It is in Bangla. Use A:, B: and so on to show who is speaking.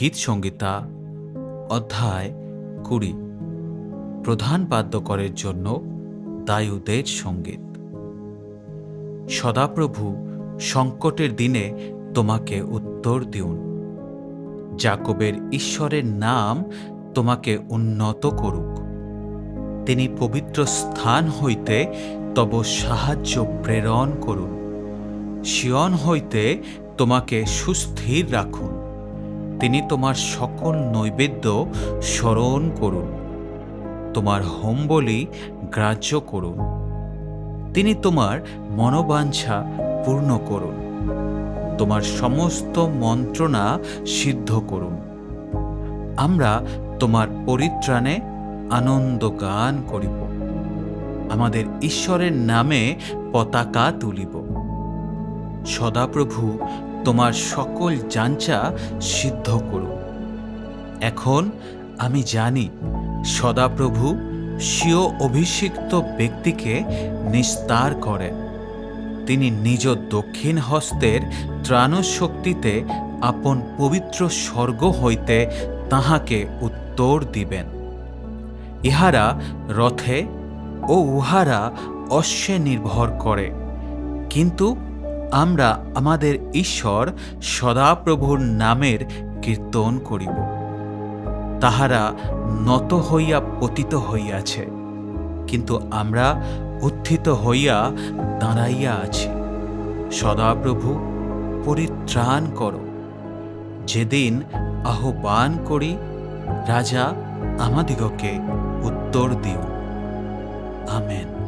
A: গীত সংগীতা অধ্যায় 20। প্রধান বাদ্যকরের জন্য দায়ুদের সঙ্গীত। সদাপ্রভু সংকটের দিনে তোমাকে উত্তর দিউন। যাকবের ঈশ্বরের নাম তোমাকে উন্নত করুক। তিনি পবিত্র স্থান হইতে তব সাহায্য প্রেরণ করুন। সিয়ন হইতে তোমাকে সুস্থির রাখুন। তিনি তোমার সকল নৈবেদ্য স্মরণ করুন, তোমার হোমবলি গ্রাহ্য করুন। তিনি তোমার মনোবাঞ্ছা পূর্ণ করুন, তোমার সমস্ত মন্ত্রণা সিদ্ধ করুন। আমরা তোমার পরিত্রাণে আনন্দ গান করিব, আমাদের ঈশ্বরের নামে পতাকা তুলিব। সদাপ্রভু তোমার সকল যাঞ্চা সিদ্ধ করুন। এখন আমি জানি সদাপ্রভু স্বীয় অভিষিক্ত ব্যক্তিকে নিস্তার করেন। তিনি নিজ দক্ষিণ হস্তের ত্রাণশক্তিতে আপন পবিত্র স্বর্গ হইতে তাহাকে উত্তর দিবেন। ইহারা রথে ও উহারা অশ্বে নির্ভর করে, কিন্তু আমরা আমাদের ঈশ্বর সদাপ্রভুর নামের কীর্তন করিব। তাহারা নত হইয়া পতিত হইয়াছে, কিন্তু আমরা উত্থিত হইয়া দাঁড়াইয়া আছি। সদাপ্রভু পরিত্রাণ করো। যেদিন আহ্বান করি, রাজা আমাদিগকে উত্তর দিও। আমেন।